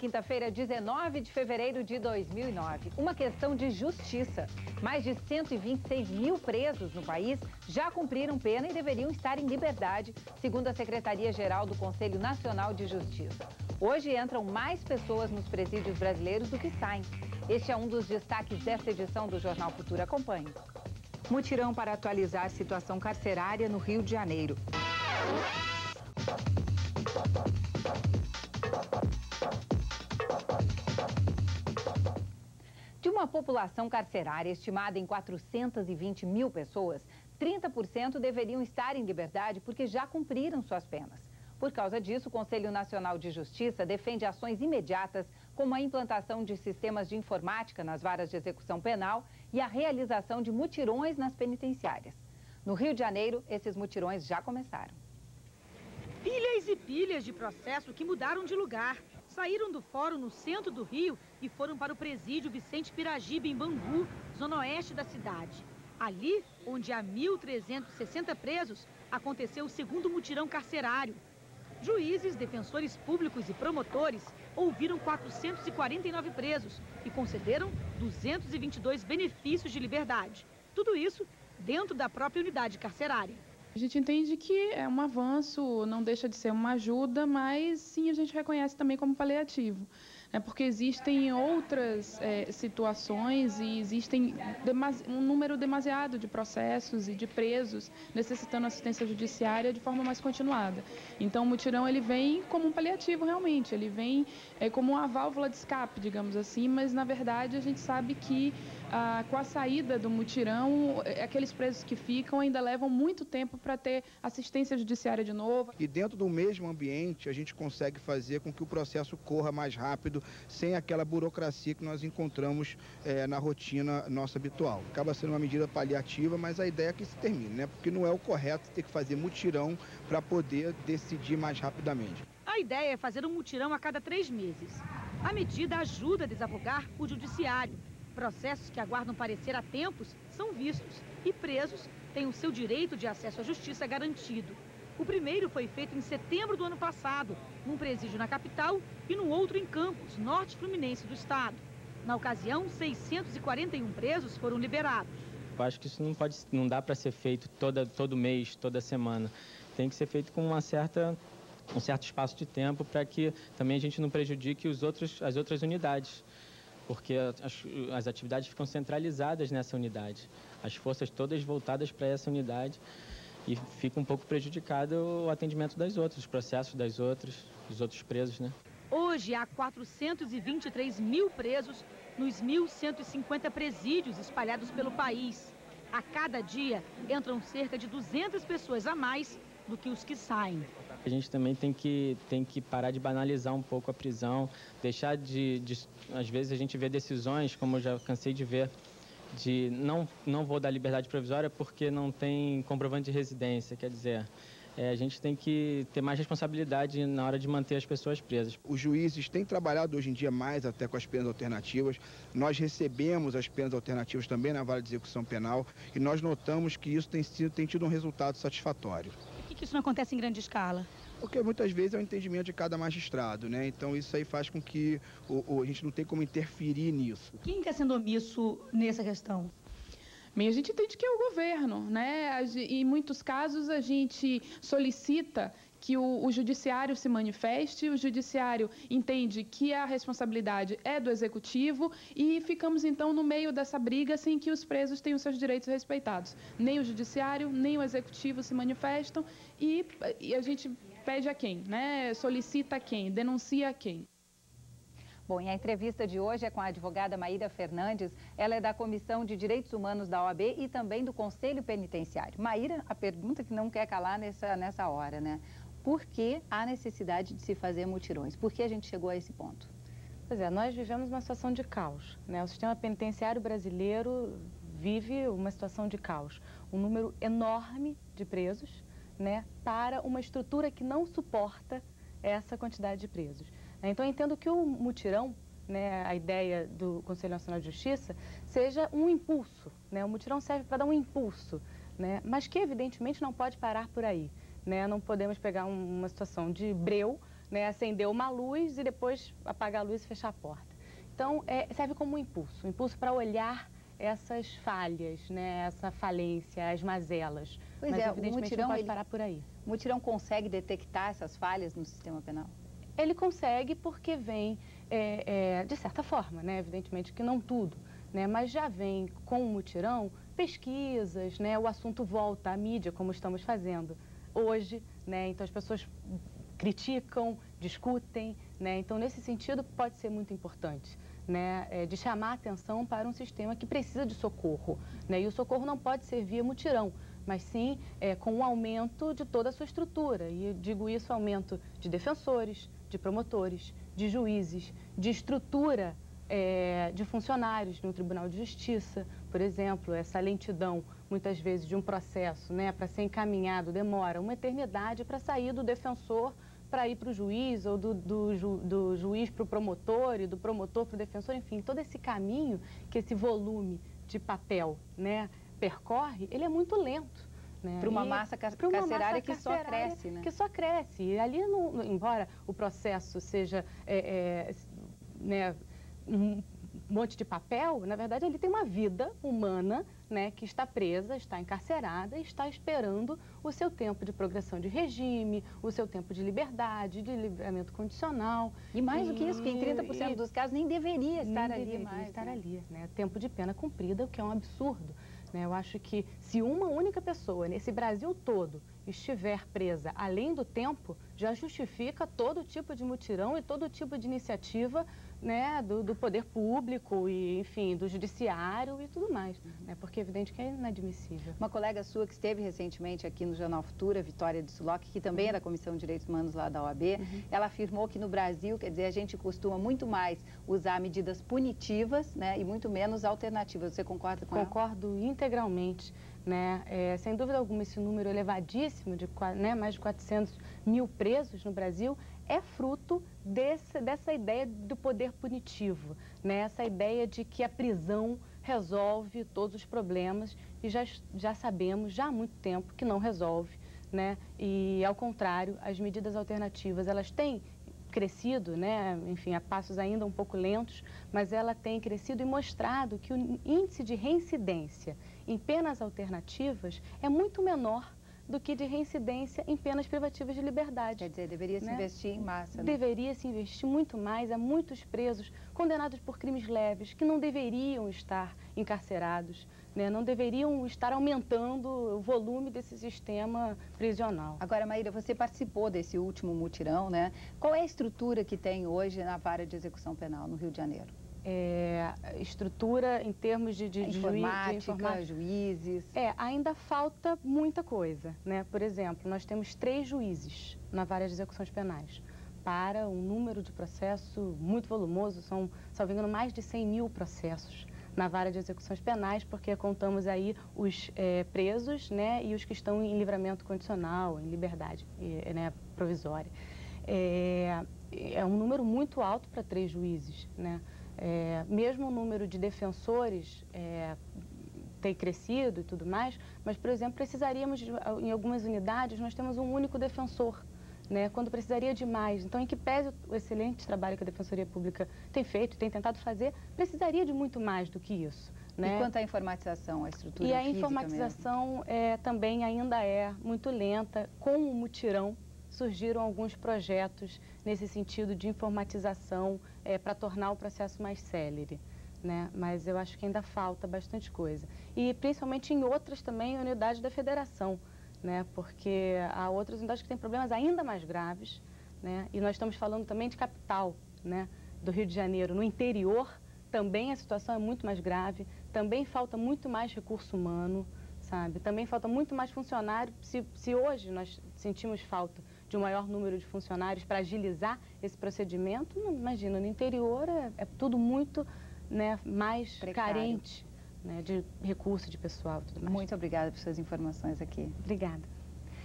quinta-feira, 19 de fevereiro de 2009. Uma questão de justiça. Mais de 126 mil presos no país já cumpriram pena e deveriam estar em liberdade, segundo a Secretaria-Geral do Conselho Nacional de Justiça. Hoje entram mais pessoas nos presídios brasileiros do que saem. Este é um dos destaques desta edição do Jornal Futuro. Acompanhe. Mutirão para atualizar a situação carcerária no Rio de Janeiro. De uma população carcerária estimada em 420 mil pessoas, 30% deveriam estar em liberdade porque já cumpriram suas penas. Por causa disso, o Conselho Nacional de Justiça defende ações imediatas, como a implantação de sistemas de informática nas varas de execução penal e a realização de mutirões nas penitenciárias. No Rio de Janeiro, esses mutirões já começaram. Pilhas e pilhas de processo que mudaram de lugar. Saíram do fórum no centro do Rio e foram para o presídio Vicente Piragibe, em Bangu, zona oeste da cidade. Ali, onde há 1.360 presos, aconteceu o segundo mutirão carcerário. Juízes, defensores públicos e promotores ouviram 449 presos e concederam 222 benefícios de liberdade. Tudo isso dentro da própria unidade carcerária. A gente entende que é um avanço, não deixa de ser uma ajuda, mas sim a gente reconhece também como paliativo. Porque existem outras situações e existem um número demasiado de processos e de presos necessitando assistência judiciária de forma mais continuada. Então o mutirão ele vem como um paliativo realmente, ele vem como uma válvula de escape, digamos assim, mas na verdade a gente sabe que com a saída do mutirão, aqueles presos que ficam ainda levam muito tempo para ter assistência judiciária de novo. E dentro do mesmo ambiente a gente consegue fazer com que o processo corra mais rápido, sem aquela burocracia que nós encontramos na rotina nossa habitual. Acaba sendo uma medida paliativa, mas a ideia é que se termine, né? Porque não é o correto ter que fazer mutirão para poder decidir mais rapidamente. A ideia é fazer um mutirão a cada 3 meses. A medida ajuda a desafogar o judiciário. Processos que aguardam parecer há tempos são vistos e presos têm o seu direito de acesso à justiça garantido. O primeiro foi feito em setembro do ano passado, num presídio na capital e no outro em Campos, norte fluminense do estado. Na ocasião, 641 presos foram liberados. Eu acho que isso não dá para ser feito todo mês, toda semana. Tem que ser feito com um certo espaço de tempo para que também a gente não prejudique as outras unidades. Porque as atividades ficam centralizadas nessa unidade. As forças todas voltadas para essa unidade. E fica um pouco prejudicado o atendimento das outras, os processos dos outros presos, né? Hoje há 423 mil presos nos 1.150 presídios espalhados pelo país. A cada dia entram cerca de 200 pessoas a mais do que os que saem. A gente também tem que parar de banalizar um pouco a prisão, deixar às vezes a gente vê decisões, como eu já cansei de ver, de não vou dar liberdade provisória porque não tem comprovante de residência, quer dizer, a gente tem que ter mais responsabilidade na hora de manter as pessoas presas. Os juízes têm trabalhado hoje em dia mais até com as penas alternativas. Nós recebemos as penas alternativas também na vara de execução penal e nós notamos que isso tem tido um resultado satisfatório. Por que isso não acontece em grande escala? Porque muitas vezes é o entendimento de cada magistrado, né? Então isso aí faz com que a gente não tenha como interferir nisso. Quem está sendo omisso nessa questão? Bem, a gente entende que é o governo, né? Em muitos casos a gente solicita que o judiciário se manifeste, o judiciário entende que a responsabilidade é do executivo e ficamos então no meio dessa briga sem que os presos tenham seus direitos respeitados. Nem o judiciário, nem o executivo se manifestam e a gente pede a quem, né? Solicita a quem, denuncia a quem. Bom, e a entrevista de hoje é com a advogada Maíra Fernandes. Ela é da Comissão de Direitos Humanos da OAB e também do Conselho Penitenciário. Maíra, a pergunta que não quer calar nessa hora, né? Por que há necessidade de se fazer mutirões? Por que a gente chegou a esse ponto? Pois é, nós vivemos uma situação de caos, né? O sistema penitenciário brasileiro vive uma situação de caos. Um número enorme de presos, né, para uma estrutura que não suporta essa quantidade de presos. Então, eu entendo que o mutirão, né, a ideia do Conselho Nacional de Justiça, seja um impulso, né? O mutirão serve para dar um impulso, né, mas que, evidentemente, não pode parar por aí, né? Não podemos pegar uma situação de breu, né, acender uma luz e depois apagar a luz e fechar a porta. Então, serve como um impulso para olhar essas falhas, né, essa falência, as mazelas. Pois mas, é, evidentemente, o mutirão, não pode parar por aí. O mutirão consegue detectar essas falhas no sistema penal? Ele consegue porque vem, de certa forma, né, evidentemente que não tudo, né, mas já vem com o mutirão pesquisas, né, o assunto volta à mídia, como estamos fazendo hoje, né, então as pessoas criticam, discutem, né, então nesse sentido pode ser muito importante, né, de chamar a atenção para um sistema que precisa de socorro, né, e o socorro não pode ser via mutirão, mas sim com um aumento de toda a sua estrutura, e eu digo isso, aumento de defensores, de promotores, de juízes, de estrutura de funcionários no Tribunal de Justiça, por exemplo, essa lentidão, muitas vezes, de um processo, né, para ser encaminhado, demora uma eternidade para sair do defensor para ir para o juiz, ou do juiz para o promotor, e do promotor para o defensor, enfim, todo esse caminho que esse volume de papel, né, percorre, ele é muito lento. Né? Para uma massa carcerária que só cresce, né? Que só cresce. E ali, embora o processo seja né, um monte de papel, na verdade, ele tem uma vida humana, né, que está presa, está encarcerada e está esperando o seu tempo de progressão de regime, o seu tempo de liberdade, de livramento condicional. E mais do que isso, que em 30% dos casos nem deveria estar ali mais. Estar ali, né? Tempo de pena cumprida, o que é um absurdo. Né? Eu acho que se uma única pessoa nesse Brasil todo estiver presa além do tempo, já justifica todo tipo de mutirão e todo tipo de iniciativa, né, do poder público e, enfim, do judiciário e tudo mais, né, porque é evidente que é inadmissível. Uma colega sua que esteve recentemente aqui no Jornal Futura, Vitória de Sulock, que também é da Comissão de Direitos Humanos lá da OAB, ela afirmou que no Brasil, quer dizer, a gente costuma muito mais usar medidas punitivas, né, e muito menos alternativas. Você concorda com ela? Concordo integralmente. Né? Sem dúvida alguma, esse número elevadíssimo, de mais de 400 mil presos no Brasil, é fruto dessa ideia do poder punitivo, né? Essa ideia de que a prisão resolve todos os problemas e já sabemos, já há muito tempo, que não resolve, né? E, ao contrário, as medidas alternativas, elas têm crescido, né? Enfim, a passos ainda um pouco lentos, mas ela tem crescido e mostrado que o índice de reincidência em penas alternativas é muito menor do que de reincidência em penas privativas de liberdade. Quer dizer, deveria se investir em massa, né? Deveria se investir muito mais. Há muitos presos condenados por crimes leves que não deveriam estar encarcerados, né? Não deveriam estar aumentando o volume desse sistema prisional. Agora, Maíra, você participou desse último mutirão, né? Qual é a estrutura que tem hoje na vara de execução penal no Rio de Janeiro? Estrutura em termos de informática, juízes. Ainda falta muita coisa, né? Por exemplo, nós temos 3 juízes na vara de execuções penais para um número de processo muito volumoso, são, salvo engano, mais de 100 mil processos na vara de execuções penais, porque contamos aí os presos, né, e os que estão em livramento condicional, em liberdade, né, provisória. É um número muito alto para 3 juízes, né? Mesmo o número de defensores tem crescido e tudo mais, mas, por exemplo, precisaríamos, em algumas unidades, nós temos um único defensor, né, quando precisaria de mais. Então, em que pese o excelente trabalho que a Defensoria Pública tem feito, tem tentado fazer, precisaria de muito mais do que isso. Né? E quanto à informatização, a estrutura física? E a informatização também ainda é muito lenta. Com o mutirão, surgiram alguns projetos nesse sentido de informatização para tornar o processo mais célere, né? Mas eu acho que ainda falta bastante coisa. E principalmente em outras também unidades da federação, né? Porque há outras unidades que têm problemas ainda mais graves, né? E nós estamos falando também de capital, né, do Rio de Janeiro. No interior também a situação é muito mais grave, também falta muito mais recurso humano, sabe? Também falta muito mais funcionário. Se hoje nós sentimos falta de um maior número de funcionários para agilizar esse procedimento, imagina, no interior é tudo muito, né, mais carente, né, de recurso, de pessoal e tudo mais. Muito obrigada por suas informações aqui. Obrigada.